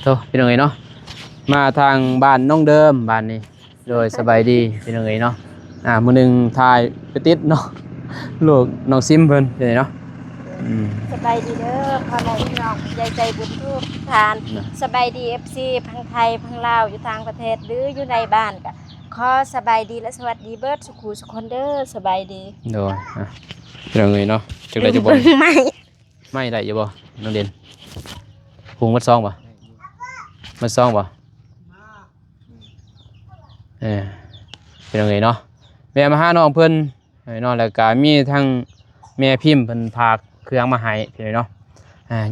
โทษพี่น้องเอ๋ยเนาะมาทางบ้านน้องเดิมบ้านนี้โดยสบายดีพี่น้องเอ๋ยเนาะมื้อหนึงถ่ายไปติดเนาะลูกน้องซิมเพิ่นพี่น้องเนาะสบายดีเด้อพ่อแม่พี่น้องใจบุญทุกทานสบายดี FC พังไทยพังลาวอยู่ต่างประเทศหรืออยู่ในบ้านก็ขอสบายดีและสวัสดีเบิดสุขุสุขคนเด้อสบายดีโดยพี่น้องเอ๋ยเนาะจักได้จะบ่ไม่ได้อยู่บ่น้องเด่นพุงมัดซองบ่มัดซองบ่พี่น้องเอ๋ยเนาะแม่มาหาน้องเพิ่นเนาะแล้วก็มีทั้งแม่พิมพ์เพิ่นพาเครื่องมาให้พี่น้องเนาะ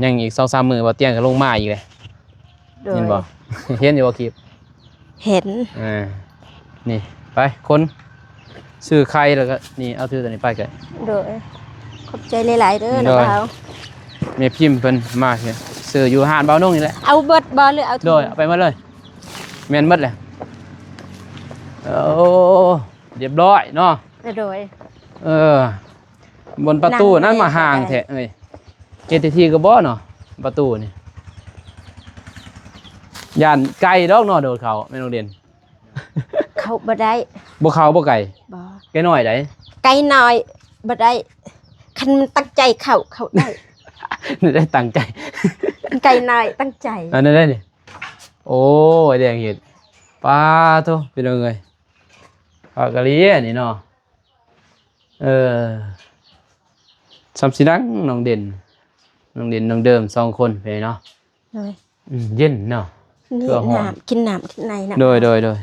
ยังอีก 2-3 มื้อบ่เตียงก็ลงมาอีกเลยเห็นบ่ เห็นอยู่บ่คลิปเห็นนี่ไปคนซื้อไข่แล้วก็นี่เอาถือตัวนี้ไปกันโดยขอบใจหลายๆเด้อนะบ่าวแม่พิมพ์เพิ่นมาเฮ็ดซื้ออยู่ห้านบ่าวนุ่งนี่แหละเอาเบิดบ่หรือเอาโดยเอาไปหมดเลยแม่นหมดแหละโอ้เรียบร้อยเนาะโดยบนประตูนั้นมาห่างแท้เอ้ยเฮ็ดทีก็บ่เนาะประตูนี่ย่านไก่ดอกเนาะโดดเขาแม่นโรงเรียนเข้าบ่ได้บ่เข้าบ่ไก่บ่ไก่น้อยได้ไก่น้อยบ่ได้คันตั้งใจเข้าได้ได้ตั้งใจไก่น้อยตั้งใจอันนั้นได้นี่โอ้ยแดงเห็ดปลาโตเป็นยังไงปลากะลีนี่เนาะซัมซินังน้องเด่นน้องเดิม2 คนไปเนาะเย็นเนาะนี่น้ำกินน้ำกินในนะโดย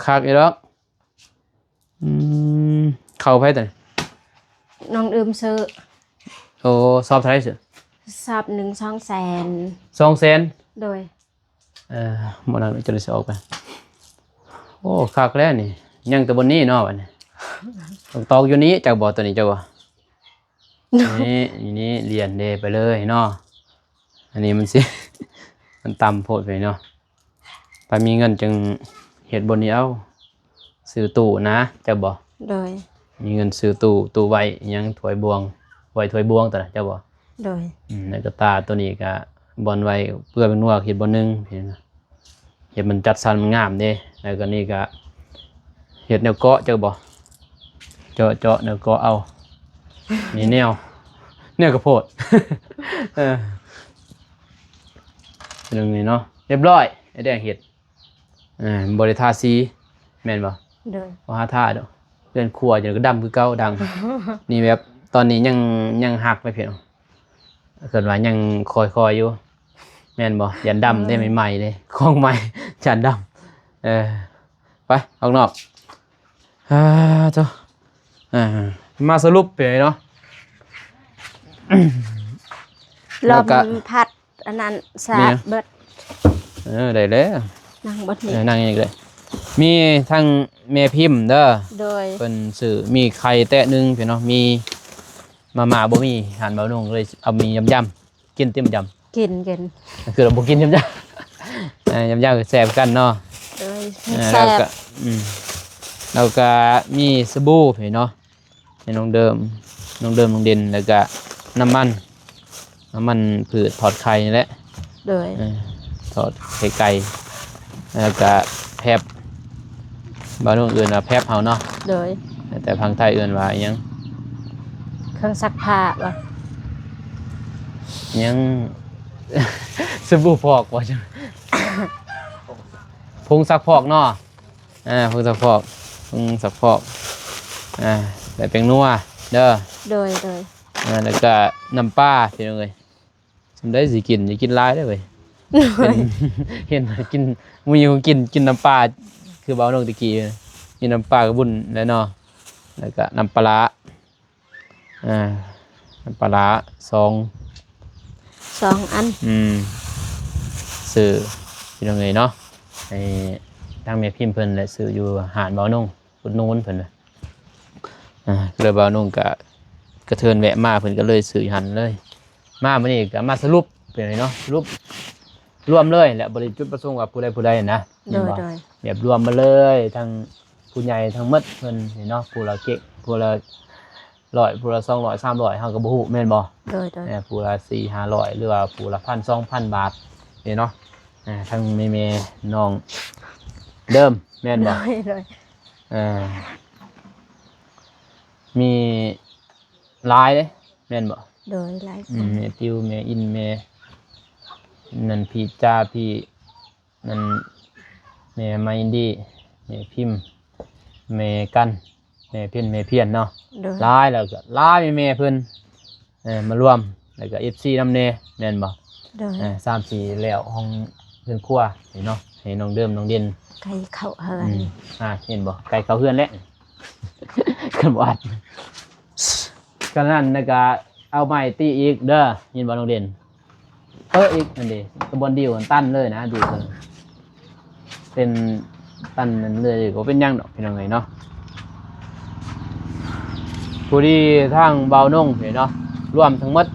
คักอีดอกเข้าไปแต่น้องซื้อโอ้สอบเท่าไหร่สิสอบ1-200,000 200,000โดยหมดแล้วจะได้ออกไปโอ้คักแล้วนี่ยังแต่บนนี้เนาะบัดนี้ตอกอยู่นี้จากบ่อตัวนี้จ้ะบ่นี่เรียนเดไปเลยเนาะอันนี้มันสิ มันต่ำโพดไปเนาะไปมีเงินจึงเฮ็ดบนนี้เอาซื้อตู้นะจ้ะบ่โดยมีเงินซื้อตู้ไว้ยังถ้วยบวงไว้ถ้วยบวงตัวน่ะจ้ะบ่โดยแล้วก็ตาตัวนี้ก็บอนไว้เพื่อเป็นนัวเฮ็ดบ่นึงพี่นะเฮ็ดมันจัดสรรมันงามเด้แล้วก็นี่ก็เฮ็ดแนวเกาะจ้ะบ่เจาะแนวเกาะเอานี่แนวกระโพดเป็นจังนี้เนาะเรียบร้อยไอ้แดงเฮ็ดบ่ได้ทาสีแม่นบ่เด้อบ่หาทาดอกเรือนครัวจังก็ดำคือเก่าดังนี่แบบตอนนี้ยังหักไปเพียงเกิดว่ายังคอยอยู่แม่นบ่ยันดำได้ใหม่ๆเลยของใหม่จันดำไปออกนอกเจ้ามาสรุปไปเนาะลมพัดอันนั้นสาดเบิดได้แล้วนั่งเบิดนี่นั่งอีกเลยมีทั้งแม่พิมพ์เด้อโดยเป็นสื่อมีไข่แตะนึงพี่เนาะมีมาบ่มีหันบ่นุ่งเลยเอามียำกินเต็มยำกินคือเราบ่กินยำยำคือแซ่บกันเนาะแล้วก็แล้วก็มีสบู่พี่เนาะให้น้องเดิมน้องเด่นแล้วก็น้ำมันผืดถอดไข่นี่แหละโดยถอดไก่แล้วก็แพบบ้านอื่นว่าแพบเฮาเนาะโดยแต่พังไทยอื่นว่าอีหยังเครื่องซักผ้าบ่ยังสบู่พอกว่าจังผงซักพอกเนาะผงซักพอกแต่เป็นนัวเด้อโดยแล้วก็น้ำปลาพี่น้องเอ้ยสำได้สิกินหลายได้เว้ยเห็นกินมีอยู่กินน้ำปลาคือเบาลงตะกี้มีน้ำปลากระบุ่นแล้วเนาะแล้วก็น้ำปลาน้ำปลา2 อันซื้อพี่น้องเอ้ยเนาะไอ้ทางแม่พิมพ์เพิ่นแหละซื้ออยู่หาดเบานุ่งพุ่นนู้นเพิ่นก็เลยเบานุ่งก็กระเทือนแวะมาเพิ่นก็เลยซื้อหันเลยมามื้อนี้ก็มาสรุปเป็นไงเนาะสรุปรวมเลยแหละบริจุดประสงค์กับผู้ใดนะแบบรวมมาเลยทั้งผู้ใหญ่ทั้งหมดเพิ่นเนาะผู้ละเก๊กผู้ละ100ผู้ละ200 300เฮาก็บ่ฮู้แม่นบ่ผู้ละ400 500หรือว่าผู้ละ1,000 2,000 บาท เนาะทั้งแม่น้องเดิมแม่นบ่ เลย มีหลายเด้แม่นบ่ โดยหลายค แม่ติวแม่อินแม่นั่นพี่จ้าพี่นั่นแม่ไมอินดี้แม่พิมพ์แม่กันแม่เพี้ยนแม่เพี้ยนเนาะ โดย หลายแล้วก็หลายแม่เพิ่นมารวมแล้วก็ FC นำแน่แม่นบ่ โดย 3-4แล้วห้องเรือนครัวนี่เนาะให้น้องเดิมน้องเด่น ใครเข้าเฮือน เห็นบ่ไก่เขาเฮือนแล้ว กันบ่อัดกันนั้นแล้วก็เอาไม้ตีอีกเด้อยินบ่น้องเด่นอีกอันนี้กระบวนดิวมันตั้นเลยนะดิวกันเป็นตั้นนั่นเลยก็เป็นหยังดอกพี่น้องเอ้ยเนาะผู้ที่ทางเบาน่งเนาะรวมทั้งหมด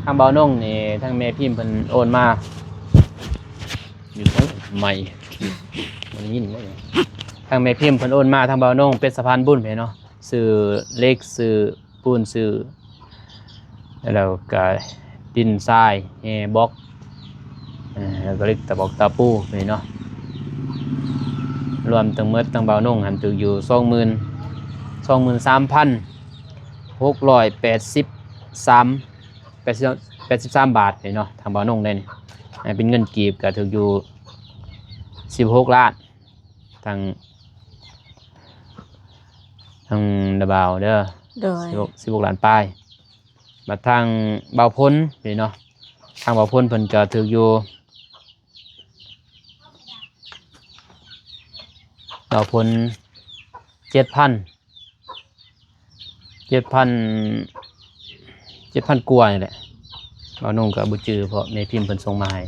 ทางเบาน่งนี่ทางแม่พิมพ์เพิ่นโอนมาอยู่ทั้งใหม่มันยินเลยทางแม่พิมพ์เพิ่นโอนมาทางเบาน่งเป็นสะพานบุญเนาะซื้อเล็กซื้อปูนซื้อแล้วก็ดินทรายบล็อกแล้วก็เล็กตะบอกตะปูเนาะรวมทั้งหมดทางเบาน่งหันถึงอยู่23,683 บาทเนาะทางเบาน่งได้นี่เป็นเงินกีบก็ถึงอยู่16 ล้านทางดะบ่าวเด้อ โดย 16 ล้านปลายมาทางเบาพ้นเนาะทางเบาพ้นเพิ่นก็ถึงอยู่เบาพ้น7,000กว่านี่แหละเบานุ่งกับบุจือเพราะในพิมพ์เพิ่นส่งมาให้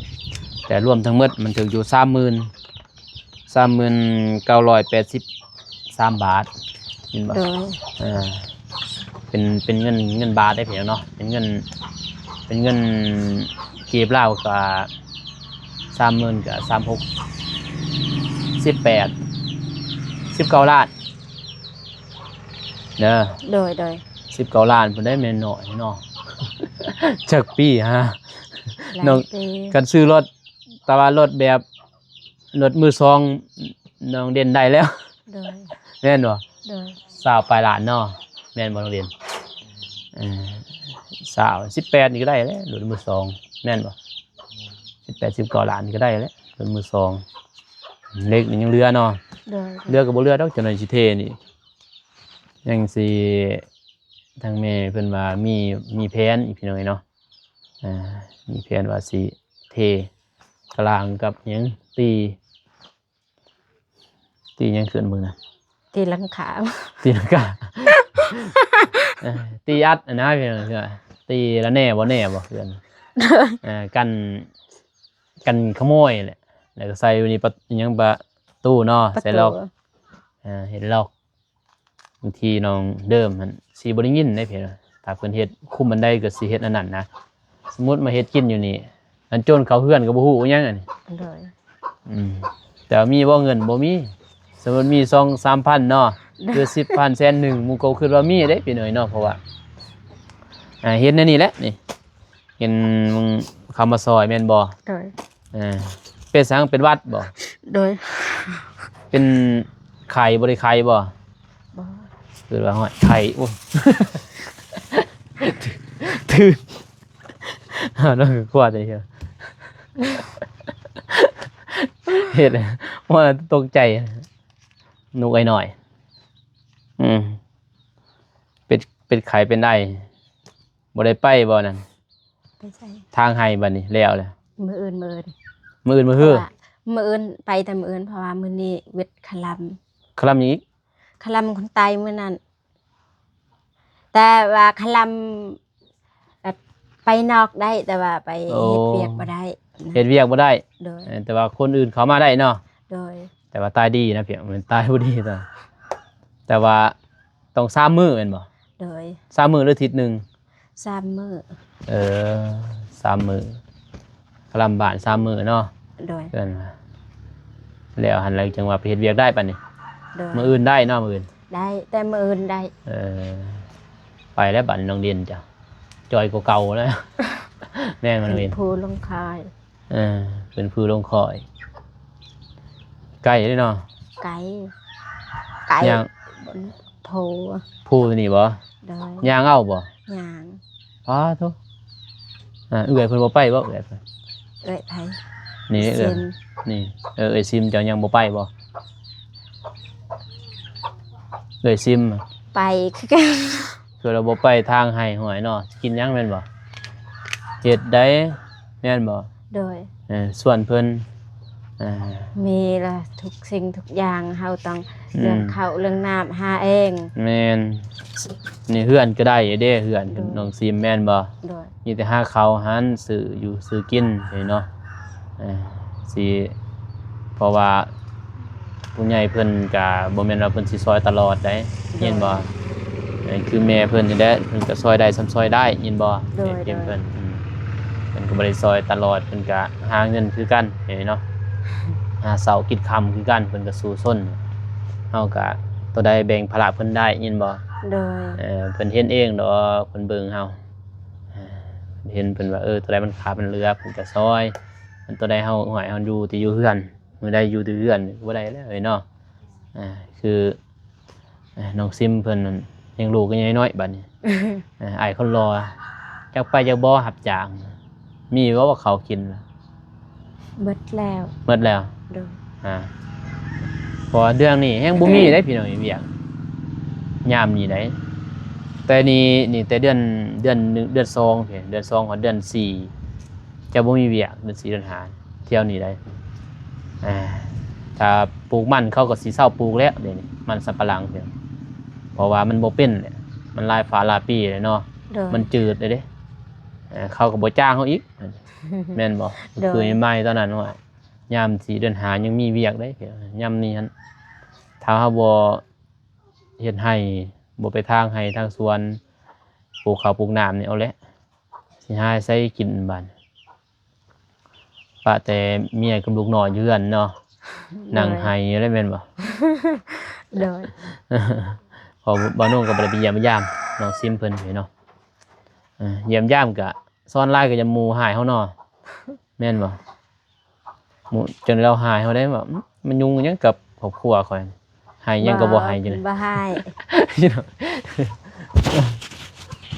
แต่รวมทั้งหมดมันถึงอยู่39,83 บาทยินบ่ โดย เป็นเงินบาทได้เพียงเนาะเป็นเงินกีบลาวก็30,000กับ36 19 ล้านเด้อ โดย 19 ล้านเพิ่นได้แม่นน้อยเนาะ จักปีฮะ หลาย น้อง ปี กันซื้อรถแต่ว่ารถแบบรถมือสองน้องเด่นได้แล้ว โดย แม่นบ่ โดย สาวปลายล้านเนาะแม่นบ่น้องเด่นสาว18นี่ก็ได้แล้วรถมือสองแม่นบ่19 ล้านนี่ก็ได้แล้วรถมือสองเล็กนี่ยังเรือเนาะ โดย เรือก็บ่เรือดอกจังได๋สิเทนี่ยังสิทางแม่เพิ่นว่ามีแผนอีกพี่น้องเนาะมีแผนว่าสิเทกลางกับหยังตีหยังขึ้นมึงนะ ตีลังขา ตีลังกา ตีอัดนะพี่น้องคือตีละแน่บ่แน่บ่เพื่อนกันขโมยแหละแล้วก็ใส่อยู่ในประหยังประตูเนาะใส่ล็อกเฮ็ดล็อกบางทีน้องเดิมมันสิบ่ได้ยินได้เพิ่นถ้าเพิ่นเฮ็ดคุมบันไดก็สิเฮ็ดอันนั้นนะสมมุติมาเฮ็ดกินอยู่นี่อันโจรเขาเฮือนก็บ่ฮู้อิหยังอันนี้ โดย แต่ว่ามีบ่เงินบ่มีสมมุติมี 2-3,000 เนาะคือ 10,000 แสนหนึ่งหมู่ก็คิดว่ามีเด้พี่น้อยเนาะเพราะว่าเฮ็ดในนี่แหละนี่เห็นมึงเข้ามาซอยแม่นบ่ โดย เป็นสังเป็นวัดบ่ โดย เป็นไข่บ่ได้ไข่บ่ บ่ คือว่าห้อยไข่โอ้ตื่นนั่นคือกว่าใจเชียวเฮ็ดว่าตกใจนุกไอ้หน่อยเป็นไข่เป็นได้บ่ได้ไปบ่นั่น ไปใส่ ทางให้บัดนี้แล้วเลย มืออื่น มื้ออื่นมื้อฮื้อ มื้ออื่นไปแต่มื้ออื่นเพราะว่ามื้อนี้เวทคลำ คลำอีก คลำคนตายมื้อนั้น แต่ว่าคลำแบบไปนอกได้แต่ว่าไปเฮ็ดเวียกบ่ได้นะ เฮ็ดเวียกบ่ได้ โดย แต่ว่าคนอื่นเขามาได้เนาะ โดย แต่ว่าตายดีนะเพียงมันตายบ่ดีแต่ว่าต้อง3มื้อแม่นบ่ โดย 3มื้อหรืออาทิตย์หนึง 3 มื้อ 3 มื้อคลำบ้าน3 มื้อเนาะ โดย เพิ่นว่าแล้วหันหลังจังว่าไปเฮ็ดเวียกได้ปานนี้ โดย มื้ออื่นได้เนาะมื้ออื่น ได้แต่มื้ออื่นได้ ไปแล้วบัดน้องเรียนจ้ะจอยกว่าเก่าแล้ว แม่นมันเรียน ผู้ลงคาย เป็นผู้ลงคอยไก่ได้เนาะ ไก่ไก่ ย่าง บนโพ ผู้นี่บ่ โดย ย่างเอาบ่ ย่าง อ้าทุเอื้อยเพิ่นบ่ไปบ่เอื้อยเพิ่น เอ้ยไผ นี่เอื้อยนี่เอื้อยซิมเจ้ายังบ่ไปบ่เอื้อยซิม ไปคือกัน คือเราบ่ไปทางให้หอยเนาะกินหยังแม่นบ่เฮ็ดได้แม่นบ่ โดย ส่วนเพิ่น มีละทุกสิ่งทุกอย่างเฮาต้องเรื่องข้าวเรื่องน้ำหาเอง แม่นนี่เฮือนก็ได้เด้เฮือนน้องซิมแม่นบ่ โดย มีแต่หาข้าวหันซื้ออยู่ซื้อกินเนาะสิเพราะว่าผู้ใหญ่เพิ่นก็บ่แม่นว่าเพิ่นสิซอยตลอดได้ยินบ่คือแม่เพิ่นนี่แหละเพิ่นก็ซอยได้ซ้ำซอยได้ยินบ่เพิ่นเพิ่นก็บ่ได้ซอยตลอดเพิ่นก็หาเงินคือกันเนาะหาเสากินค่ำคือกันเพิ่นก็สู้ซนเฮาก็ตัวใดแบ่งภาระเพิ่นได้ยินบ่ โดย เพิ่นเฮ็ดเองดอกเพิ่นเบิ่งเฮาเห็นเพิ่นว่าตัวใดมันขาดมันเหลือเพิ่นก็ซอยมันตัวใดเฮาหอยเฮาอยู่ที่อยู่เฮือนมื้อใดอยู่ที่เฮือนบ่ได้แล้วเนาะคือน้องซิมเพิ่นนั่นยังลูกก็ยังน้อยบัดนี้อ้ายคนรอจักไปจักบ่รับจ้างมีว่าเขากินล่ะ เบิดแล้ว หมดแล้ว โดย เพราะเรื่องนี้แฮงบ่มีได้พี่น้องอีเวียงยามนี้ได้แต่นี่แต่เดือน1เดือน2พี่เดือน2ฮอดเดือน4จะบ่มีเวียกเดือน4เดือน5เที่ยวนี้ได้ถ้าปลูกมันเขาก็สิเซาปลูกแล้วเดี๋ยวนี้มันสำปะหลังพี่เพราะว่ามันบ่เป็นเนี่ยมันลายฟ้าลายปีเลยเนาะ โดย มันจืดเลยเด้เขาก็บ่จ้างเขาอีกแม่นบ่คือใหม่ตอนนั้นว่ายาม4เดือน5ยังมีเวียกได้พี่ยามนี้หั่นถ้าเฮาบ่เฮ็ดให้บ่ไปทางให้ทางสวนปลูกข้าวปลูกน้ำนี่เอาแหละสิหาใช้กินบัดป้าแต่เมียกับลูกน้อยอยู่เฮือนเนาะนั่งไห้ได้แม่นบ่ โดย พอบ่าวนุ่งก็บ่ได้ไปเยี่ยมยามน้องซิมเพิ่นเนาะเยี่ยมยามก็ซ้อนลายก็จะหมู่หายเฮาเนาะแม่นบ่หมู่จนเราหายเฮาได้แบบมันยุ่งหยังกับครอบครัวข่อยหายหยังก็บ่หายจังได๋ บ่ให้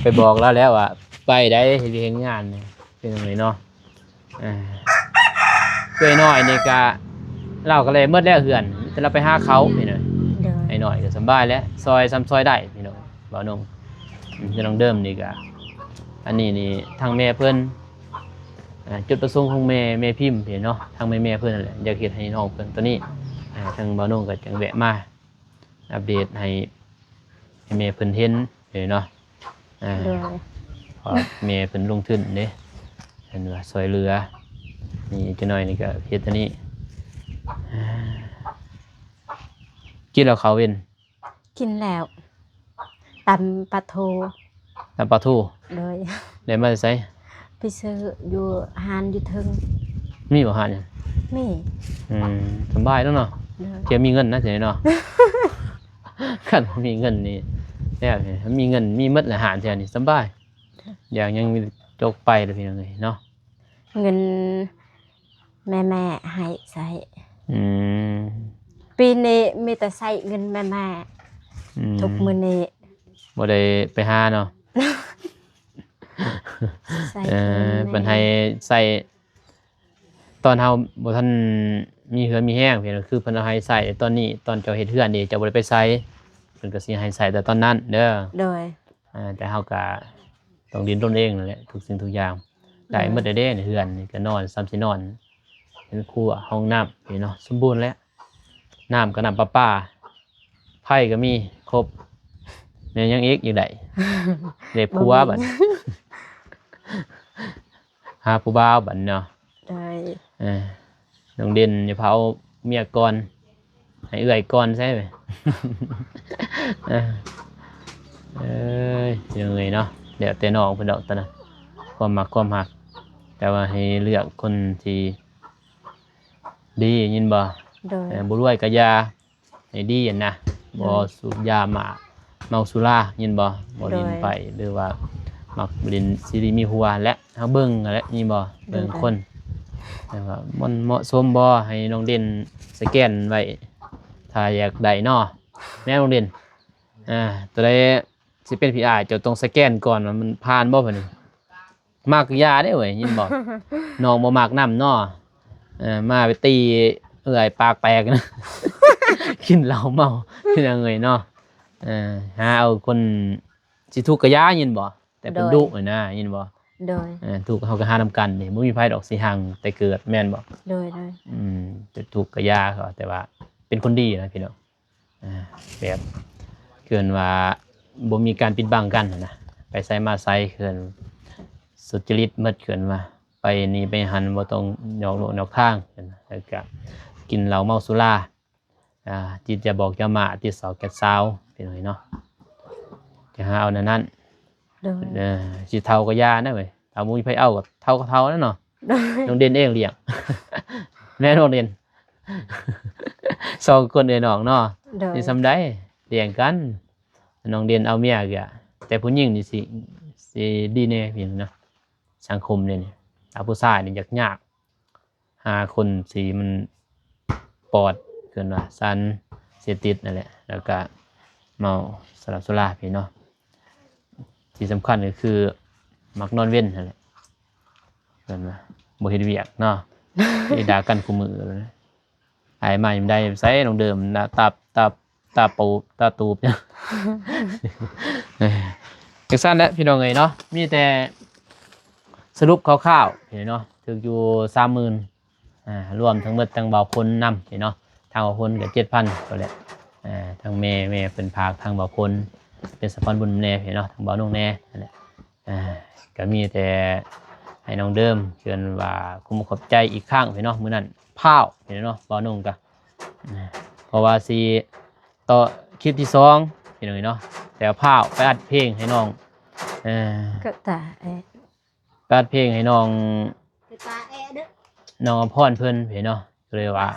ไปบอกแล้วว่าไปได้เฮ็ดเวียกงานนี่เป็นจังไดเนาะเอื้อยน้อยนี่ก็เราก็เลยหมดแล้วเฮือนแต่เราไปหาเขาพี่น้อย โดย ไอ้หน่อยก็สบายแล้วซอยซ้ำซอยได้พี่น้องบ่าวนงจะลองเดิมนี่ก็อันนี้นี่ทางแม่เพิ่นจุดประสงค์ของแม่พิมพ์เนาะทางแม่เพิ่นนั่นแหละอยากเฮ็ดให้น้องเพิ่นตัวนี้ทางบ่าวนงก็จังแวะมาอัปเดตให้แม่เพิ่นเห็นเนาะโดย เพราะแม่เพิ่นลงทุนเด้เห็นว่าซอยเหลือนี่จักหน่อยนี่ก็เฮ็ดตัวนี้กินแล้วเขาเว้น กินแล้วตำปลาโท น้ำปลาทู โดย ได้มาใส่ ไปซื้ออยู่หานอยู่ถึง มีบ่หาเนี่ย มี สบายแล้วเนาะ โดย เทียมีเงินนะเสียเนาะ คันมีเงินนี่แล้วนี่มีเงินมีหมดอาหารเทียนี่สบายอย่างยังมีจกไปเลยพี่น้องเอ้ยเนาะ เงินแม่ให้ใส่ อืม ปีนี้มีแต่ใส่เงินแม่ทุกมื้อนี้ บ่ได้ไปหาเนาะ ใส่เงิน เพิ่นให้ใส่ตอนเฮาบ่ทันมีเฮือนมีแห้งพี่น้องคือเพิ่นเอาให้ใส่ตอนนี้ตอนเจ้าเฮ็ดเฮือนนี่เจ้าบ่ได้ไปใส่เพิ่นก็สิให้ใส่แต่ตอนนั้นเด้อ โดย แต่เฮาก็ต้องดิ้นรนเองนั่นแหละทุกสิ่งทุกอย่างได้หมดเด้ในเฮือนนี่ก็นอนซ้ำสินอนเป็นครัวห้องน้ำนี่เนาะสมบูรณ์แล้วน้ำก็น้ำประปาไผก็มีครบแม่นยังอีกอยู่ได้ได้ผัวบัด หาผู้บ่าวบัดเนาะ โดย น้องเด่นอย่าเผาเมียก่อนให้เอื้อยก่อนใช่ไหม ยังไงเนาะเดี๋ยวแต่น้องเพิ่นดอกตอนนั้นความมักความหักแต่ว่าให้เลือกคนที่ดียินบ่ โดย บ่รวยก็อย่าให้ดีหั่นนะบ่สูบยาหมาเมาสุรายินบ่บ่ลินไปหรือว่ามักลินสิริมีหัวและเฮาเบิ่งนั่นแหละยินบ่เบิ่งคน ว่ามันเหมาะสมบ่ให้น้องเด่นสแกนไว้ถ้าอยากได้เนาะแม่น้องเด่นตัวใดสิเป็น PR เจ้าต้องสแกนก่อนว่ามันผ่านบ่บัดนี้มักยาได้เว้ยยินบ่ น้องบ่มักน้ำเนาะมาไปตีเอื้อยปากแตกนะ กินเหล้าเมาเป็นจังไงเนาะหาเอาคนสิทุกข์ก็ยายินบ่แต่เพิ่นดุนะยินบ่ โดยทุกข์เฮาก็หานำกันนี่บ่มีไผดอกสิหังแต่เกิดแม่นบ่ โดยจะทุกข์ก็ยาเขาแต่ว่าเป็นคนดีนะพี่น้องแบบเกินว่าบ่มีการปิดบังกันนะไปไสมาไสเกินสุจริตหมดเกินว่าไปนี่ไปหันบ่ต้องนอกโลกนอกทางแล้วก็กินเหล้าเมาสุราจิตจะบอกจะมาติดเสาแก่เสาพี่น้องเนาะจะหาเอานั้นสิเท่าก็ยานะเว้ยเอามุ้ยไผเอาก็เท่าก็เท่านั่นเนาะน้องเด่นเองเลี้ยง แม่น้องเด่น สองคนเอ้น้องเนาะสิซำใดเลี้ยงกันน้องเด่นเอาเมียก็แต่ผู้หญิงนี่สิดีแน่พี่น้องเนาะสังคมเนี่ยเอาผู้ชายนี่ยากหาคนสิมันปลอดเกินว่าซันเสียติดนั่นแหละแล้วก็เมาสลับสุราพี่เนาะที่สำคัญก็คือมักนอนเว้นนั่นแหละเกินว่าบ่เฮ็ดเวียกเนาะ ไอ้ด่ากันคู่มือเลยไอ้มายังได้ใส่ลงเดิมนะตาปูตาตูบเนี่ย จังซั่นแหละพี่น้องเอ้ยเนาะมีแต่สรุปคร่าวๆเห็นเนาะถึกอยู่ 30,000รวมทั้งหมดทั้งเบาพลนำเห็นเนาะทางเบาพลก็ 7,000 ก็แหละทางแม่เพิ่นพากทางเบาพลเป็นสะพานบุญแน่เห็นเนาะทางเบาน้องแน่นั่นแหละก็มีแต่ให้น้องเดิมเชิญว่าคุ้มขอบใจอีกครั้งเห็นเนาะมื้อนั้นพาวเห็นเนาะเบาน้องก็เพราะว่าสิต่อคลิปที่2เห็นเนาะแต่พาวไปอัดเพลงให้น้องก็ตาไปอัดเพลงให้น้องน้องพรเพิ่นเห็นเนาะเลยว่า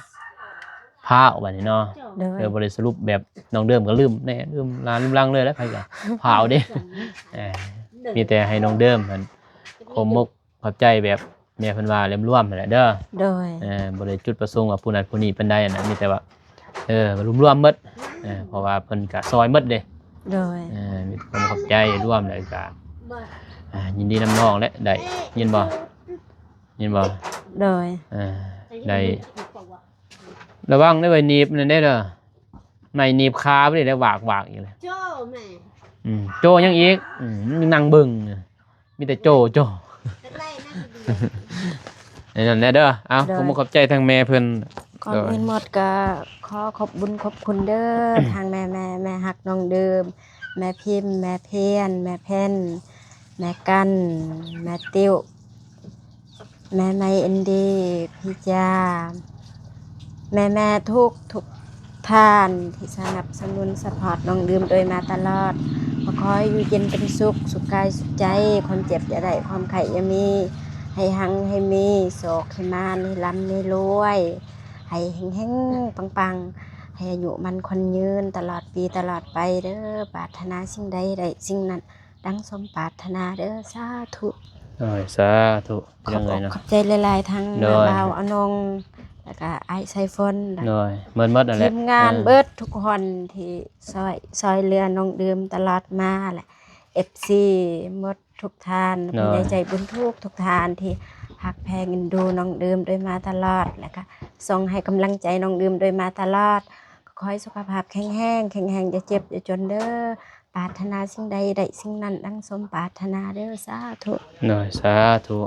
พาออกบัดนี้เนาะบ่ได้สรุปแบบน้องเดิมก็ลืมแน่ลืมลาลืมลังเลยแล้วไผก็พาเอาเด้มีแต่ให้น้องเดิมมันขอมุกขอบใจแบบแม่เพิ่นว่าเล่มร่วมนั่นแหละเด้อโดยบ่ได้จุดประสงค์ว่าผู้นั้นผู้นี้เป็นใดน่ะมีแต่ว่ารวมหมดเพราะว่าเพิ่นก็ซอยหมดเด้โดยมีความขอบใจร่วมแล้วก็ยินดีนำน้องและได้ยินบ่โดยได้ระวังได้ไว้หนีบนั่นได้เด้อไม่หนีบขาบ่ได้วากอีกเลยโจ้แม่โจ้ยังอีกนั่งเบิ่งมีแต่โจ้นั่นแหละเด้อเอาผมขอบใจทางแม่เพิ่นก่อนอื่นหมดก็ขอขอบบุญขอบคุณเด้อ ทางแม่ฮักน้องเดิมแม่พิมพ์แม่เพียนแม่เพนแม่กันแม่ติ้วแม่ไมเอ็นดีพี่จ้าแม่ทุกท่านที่สนับสนุนสปอร์ตน้องดื่มโดยมาตลอดขอให้อยู่เย็นเป็นสุขกายสุขใจความเจ็บอย่าได้ความไข่อย่ามีให้หังให้มีโศกให้มานให้ร่ำให้รวยให้แห้งปังให้อายุมันคนยืนตลอดปีตลอดไปเด้อปรารถนาสิ่งใดได้สิ่งนั้นดังสมปรารถนาเด้อสาธุสาธุยังไงเนาะขอบใจหลายๆทั้งบ่าวอนงแล้วก็ไอไซฟอนเหมือนหมดนั่นแหละทีมงานเบิดทุกคนที่ซอยเรือน้องดื่มตลอดมาแหละ FC หมดทุกท่านผู้ใหญ่ใจบุญทุกท่านที่หักแพงอินดูน้องดื่มโดยมาตลอดแล้วก็ส่งให้กำลังใจน้องดื่มโดยมาตลอดขอให้สุขภาพแข็งแรงอย่าเจ็บอย่าจนเด้อปรารถนาสิ่งใดได้สิ่งนั้นดังสมปรารถนาเด้อสาธุสาธุ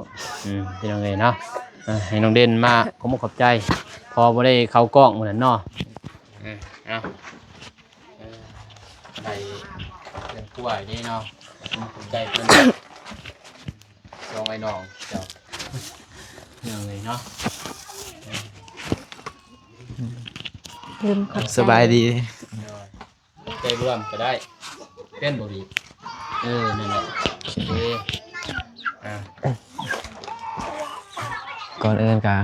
พี่น้องเอ้ยเนาะให้น้องเด่นมาผมขอบใจพอบ่ได้เข้ากล้องเหมือนเนาะเอาได้เรื่องป่วยนี่เนาะขอบใจเพิ่นลองไอ้น้องเจ้ายังไงเนาะสบายดีใจร่วมก็ได้เป็นบ่ดีนั่นแหละโอเคก่อนอื่นก็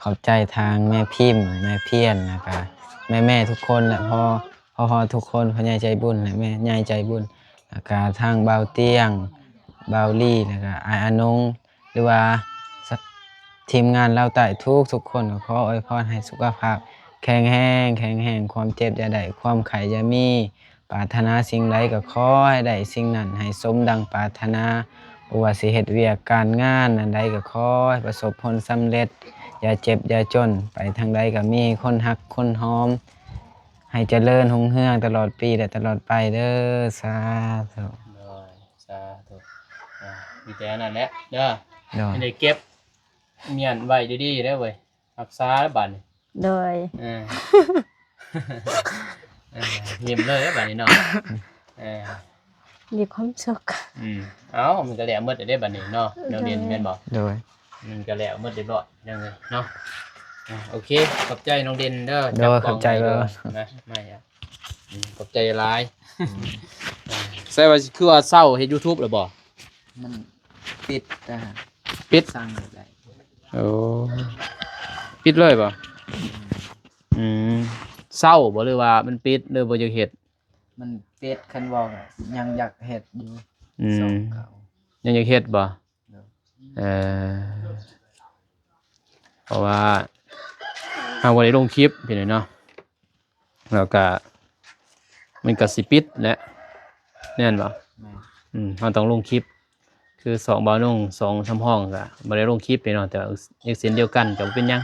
ขอบใจทางแม่พิมพ์แม่เพียนนะครับแม่ทุกคนแหละพ่อทุกคนพ่อใหญ่ใจบุญและแม่ใหญ่ใจบุญแล้วก็ทางเบาเตียงเบาลี่แล้วก็อานงหรือว่า ทีมงานเราแต่ทุกคนก็ขออวยพรให้สุขภาพแข็งแรงความเจ็บอย่าได้ความไข้อย่ามีปรารถนาสิ่งใดก็ขอให้ได้สิ่งนั้นให้สมดังปรารถนาบ่ว่าสิเฮ็ดเวียกการงานอันใดก็ขอให้ประสบผลสำเร็จอย่าเจ็บอย่าจนไปทางใดก็มีคนฮักคนหอมให้เจริญรุ่งเรืองตลอดปีและตลอดไปเด้อสาธุ โดยสาธุมีแต่นั่นแหละเด้อ โดย ไม่ได้เก็บเมียนไว้ดีๆได้เว้ยรักษาแล้วบัดนี้ โดย เออ เงียบเลยแล้วบัดนี้เนาะเออ มีความสุข เอ้ามันก็แล้วหมดได้บัดนี้เนาะนักเรียนแม่นบ่ โดย มันก็แล้วหมดเรียบร้อยยังไงเนาะโอเคขอบใจน้องเด่นเด้อ โดยขอบใจ เด้ เด้ อ อ นะไม่อ่ะขอบใจหลายใช่ว่าคือว่าเศร้าเฮ็ด YouTube หรือบ่ มันปิดนะ ปิด สร้างได้ โอ้ปิดเลยป่ะเศร้าบ่หรือว่ามันปิดหรือบ่อยากเฮ็ด มันปิดคันบอกอะยังอยากเฮ็ดอยู่ อืม ส่งเขา ยังอยากเฮ็ดบ่ เนาะ เออเพราะว่าเอาบ่ได้ลงคลิปพี่น้อยเนาะแล้วก็มันก็สิปิดแหละแน่นบ่ แม่ เราต้องลงคลิปคือ2บ่าวนุ่ง2ทำห้องก็บ่ได้ลงคลิปพี่น้องแต่อีกเส้นเดียวกันก็บ่เป็นหยัง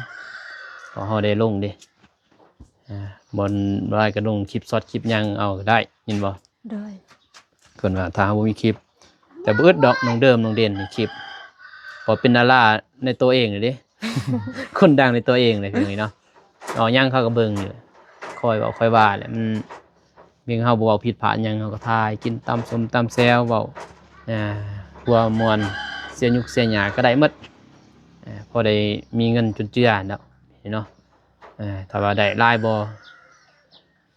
เพราะเฮาได้ลงเด้บ่ได้ก็ลงคลิปช็อตคลิปหยังเอาก็ได้ยินบ่ โดย เพิ่นว่าถ้าบ่มีคลิปแต่บ่อึดดอกน้องเดิมน้องเด่นนี่คลิปพอเป็นดาราในตัวเองเลยเด้ คนดังในตัวเองเลยคือนี้เนาะเอาหยังเขาก็เบิ่งอยู่คอยเว้าคอยว่าแหละมันเพียงเฮาบ่เว้าผิดพลาดหยังเฮาก็ทายกินตำส้มตำแซวเว้าหัวม่วนเสียยุกเสียหยาก็ได้หมดพอได้มีเงินจุนเจือเนาะเนาะถ้าว่าได้หลายบ่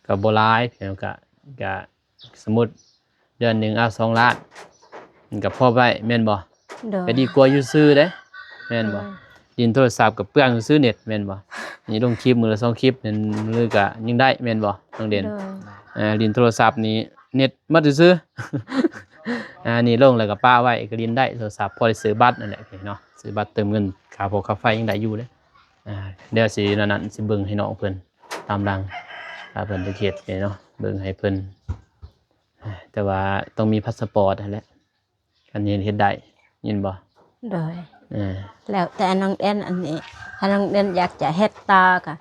ก็บ่หลายเพียงก็สมมุติเดือนหนึงเอา2 ล้านมันก็พอไว้แม่นบ่ โดย ก็ดีกว่าอยู่ซื้อเด้แม่นบ่ดินโทรศัพท์กับเปลืองซื้อเน็ตแม่นบ่นี่ลงคลิปมื้อละ2 คลิปนั่นมื้อก็ยังได้แม่นบ่น้องเด่น โดย ดินโทรศัพท์นี่เน็ตหมดซื้อ นี่ลงแล้วก็ป้าไว้ก็ดินได้โทรศัพท์พอได้ซื้อบัตรนั่นแหละเนาะซื้อบัตรเติมเงินค่าพวกค่าไฟยังได้อยู่เด้เดี๋ยวสินั้นสิเบิ่งให้น้องเพิ่นตามหลังถ้าเพิ่นจะเฮ็ดเนาะเบิ่งให้เพิ่นแต่ว่าต้องมีพาสปอร์ตนั่นแหละคันเฮ็ดได้ยินบ่ โดย เออ แล้วแต่น้องเด่นอันนี้ถ้าน้องเด่นอยากจะเฮ็ดต่อก็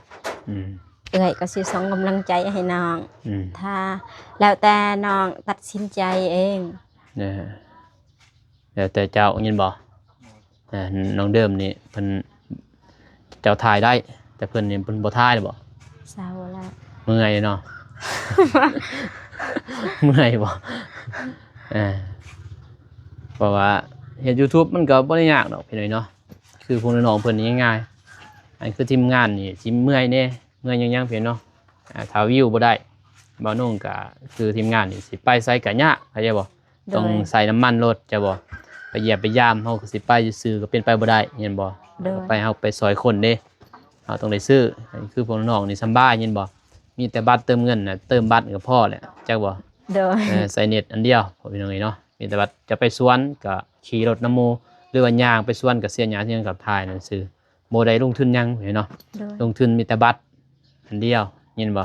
อืม เอ้ยก็สิส่งกำลังใจให้น้อง อืม ถ้าแล้วแต่น้องตัดสินใจเอง แล้วแต่เจ้ายินบ่น้องเดิมนี่เพิ่นเจ้าถ่ายได้ แต่เพิ่นนี่เพิ่นบ่ถ่ายบ่ เศร้าแล้ว เมื่อยเนาะ เมื่อยบ่เพราะว่าเฮ็ด YouTube มันก็บ่ได้ยากดอกพี่น้อยเนาะคือพวกน้องๆเพิ่นนี่ง่ายๆอันคือทีมงานนี่สิเมื่อยแน่เมื่อยยังๆพี่เนาะถ้าวิวบ่ได้บ่นุ่งก็คือทีมงานนี่สิไปไสก็ยากเข้าใจบ่ ต้องใส่น้ำมันรถจะบ่ไปเหยียบไปย่ามเฮาก็สิไปซื้อก็เป็นไปบ่ได้เห็นบ่ โดย ไปเฮาไปซอยคนเด้เฮาต้องได้ซื้ออันนี้คือพวกน้องนี่สำบายเห็นบ่มีแต่บัตรเติมเงินน่ะเติมบัตรก็พอแหละจักบ่ โดย ใส่เน็ตอันเดียวพอพี่น้องเนาะมีแต่บัตรจะไปสวนก็ขี่รถน้ำหมู่หรือว่าย่างไปสวนก็เสียหยังที่ยังกับทายนั่นซื้อบ่ได้ลงทุนหยังเห็นเนาะ โดย ลงทุนมีแต่บัตรอันเดียวเห็นบ่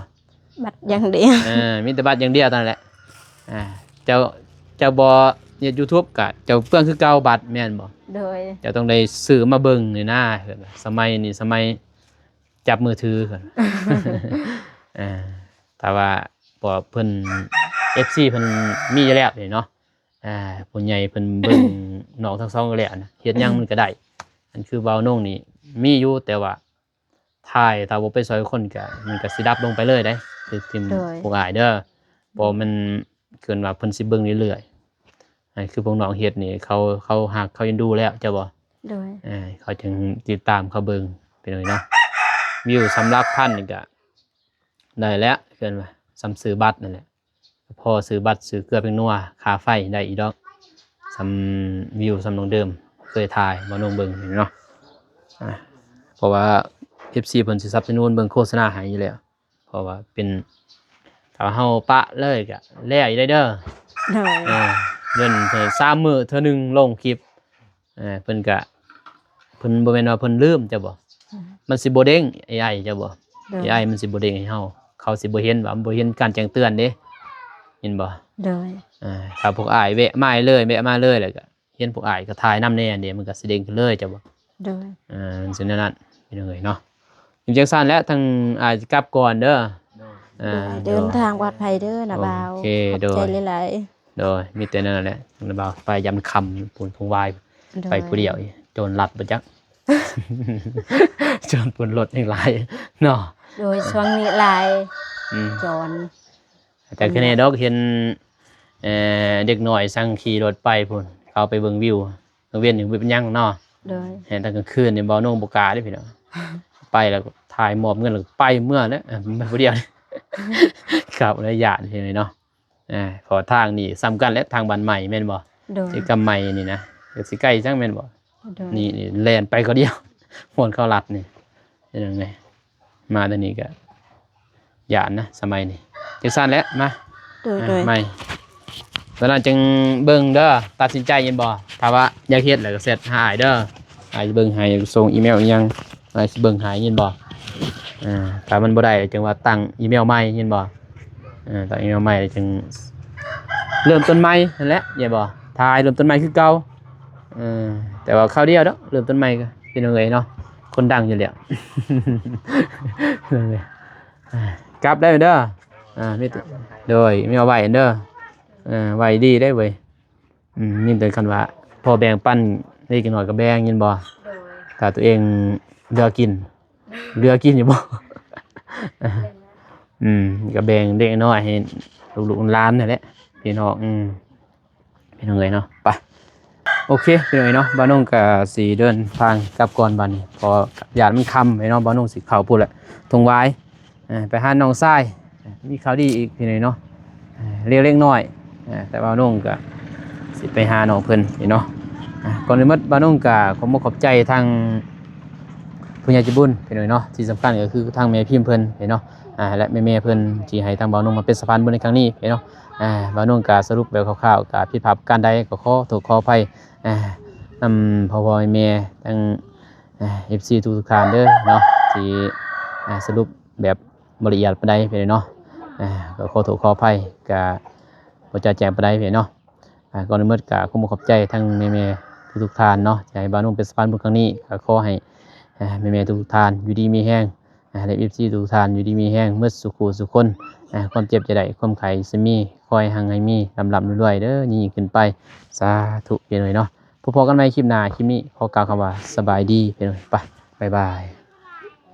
บัดอย่างเดียว มีแต่บัตรอย่างเดียวเท่านั้นแหละเจ้าบ่เฮ็ด YouTube ก็เจ้าเปลืองคือเก่าบัตรแม่นบ่ โดย เจ้าต้องได้ซื้อมาเบิ่งนี่นะสมัยนี้สมัยจับมือถือเพิ่น แต่ว่าพอเพิ่น FC เพิ่นมีอยู่แล้วนี่เนาะผู้ใหญ่เพิ่นเบิ่ง น้องทั้งสองก็แล้วนะเฮ็ดหยังมันก็ได้อันคือเบาโน่งนี่มีอยู่แต่ว่าถ่ายถ้าบ่ไปซอยคนก็มันก็สิดับลงไปเลยได้คือทีมพวกอ้ายเด้อบ่มันเกินว่าเพิ่นสิเบิ่งเรื่อยๆอันคือพวกน้องเฮ็ดนี่เขาฮักเขาเอ็นดูแล้วเจ้าบ่ โดย เขาจึงติดตามเขาเบิ่งไปเลยเนาะวิวสำหรับพันนี่ก็ได้แล้วเกินว่าซ้ำซื้อบัตรนั่นแหละพอซื้อบัตรซื้อเกลือเป็นนัวค่าไฟได้อีกดอกซ้ำวิวซ้ำลงเดิมเคยถ่ายบ่ลงเบิ่งเนาะเพราะว่า FC เพิ่นสิสนับสนุนเบิ่งโฆษณาให้อยู่แล้วเพราะว่าเป็นถ้าเฮาปะเลยก็แล้วอีกได้เด้อ โดย เดือน3 มื้อเทื่อนึงลงคลิปเพิ่นก็ เพิ่นบ่แม่นว่าเพิ่นลืมจ้ะบ่มันสิบ่เด้ง AI จ้ะบ่ โดย AI มันสิบ่เด้งให้เฮาเขาสิบ่เห็นว่ามันบ่เห็นการแจ้งเตือนเด้เห็นบ่ โดย ถ้าพวกอ้ายแวะมาเลยแวะมาเลยแล้วก็เห็นพวกอ้ายก็ถ่ายนำแน่เด้มันก็สิเด้งขึ้นเลยจ้ะบ่ โดย มันสิแนวนั้นพี่น้องเอ้ยเนาะจริงจังซั่นแล้วทางอ้ายสิกลับก่อนเด้อ โดยเดินทางปลอดภัยเด้อนะบ่าว โอเค ขอบ โดย ใจหลาย โดยมีแต่นั่นแหละนะบ่าวไปยำคำปูนพงวาย ๆโดย ไปผู้เดียวอีกโจรลัดบ่จัก โจรปล้นรถอีกหลายเนาะ โดยช่วงนี้หลาย อืม โจร แต่คือในดอกเห็นเด็กน้อยสั่งขี่รถไปพุ่นเขาไปเบิ่งวิวกลางเวียนถึงเป็นหยังเนาะ โดย เห็นตอนกลางคืนนี่บ่นุ่งบ่กล้าเด้พี่น้องไปแล้วก็ถ่ายมอบเงินแล้วก็ไปเมื่อแล้วไปผู้เดียว ครับระยะนี่เนาะพอทางนี่ซ้ำกันและทางบ้านใหม่แม่นบ่ โดย สิกำใหม่นี่นะก็สิใกล้จังแม่นบ่ โดย นี่แล่นไปก็เดียว หวนเข้ารัดนี่เป็นยังไงมาตอนนี้ก็หยาดนะสมัยนี้จังซั่นแล้วมา โดยโดย ไม่เวลาจึงเบิ่งเด้อตัดสินใจยินบ่ถ้าว่าอยากเฮ็ดแล้วก็เสร็จหายเด้อหายเบิ่งให้ส่งอีเมลอีหยังหายสิเบิ่งหายยินบ่ถ้ามันบ่ได้จึงว่าตั้งอีเมลใหม่ยินบ่ตั้งอีเมลใหม่จึงเริ่มต้นใหม่นั่นแหละยินบ่ทายเริ่มต้นใหม่คือเก่าแต่ว่าคราวเดียวเด้อเริ่มต้นใหม่ก็เป็นจังไดเนาะคนดังอยู่แล้ว กลับได้เด้อมีโดยมีเอาไว้เด้อไว้ดีได้เว้ยนี่เป็นคันว่าพอแบ่งปันได้กินหน่อยก็แบ่งยินบ่ โดย ถ้าตัวเองเลือกกินอยู่บ่ ก็แบ่งเด็กน้อยให้ลูกๆหลานนั่นแหละพี่น้องพี่น้องเอ้ยเนาะไปโอเคพี่น้องเอ้ยเนาะบ้านน้องก็สิเดินทางกลับก่อนบัดนี้พอญาติมันค่ำไอ้เนาะบ้านน้องสิเข้าพุ่นแหละทงวายไปหาน้องชายมีข่าวดีอีกพี่น้องเอ้ยเนาะเล็กๆน้อยแต่บ้านน้องก็สิไปหาน้องเพิ่นนี่เนาะก่อนอื่นหมดบ้านน้องก็ขอขอบใจทางผู้ใหญ่ใจบุญพี่น้องเอ้ยเนาะที่สำคัญก็คือทางแม่พิมพ์เพิ่นเนาะและแม่ๆเพิ่นที่ให้ทางบ้านน้องมาเป็นสะพานบุญในครั้งนี้เนาะบ้านน้องก็สรุปแบบคร่าวๆก็ผิดพลาดการใดก็ขอโทษขออภัยนำพ่อแม่ทั้งFC ทุกท่านเด้อเนาะที่สรุปแบบบ่ละเอียดปานใดไปเนาะก็ขอโทษขออภัยก็บ่จะแจ้งปานใดไปเนาะก่อนอื่นหมดก็ขอบใจทั้งแม่ๆทุกท่านเนาะที่ให้บ้านน้องเป็นสะพานบุญครั้งนี้ก็ขอให้แม่ๆทุกท่านอยู่ดีมีแรงและ FC ทุกท่านอยู่ดีมีแรงหมดสุขสุขคนความเจ็บจะได้ความไข้สิมีคอยหังให้มีลำๆรวยๆเด้อยิ่งขึ้นไปสาธุไปเลยเนาะพบกันใหม่คลิปหน้าคลิปนี้ขอกล่าวคำว่าสบายดีไปเลยไปบ๊ายบาย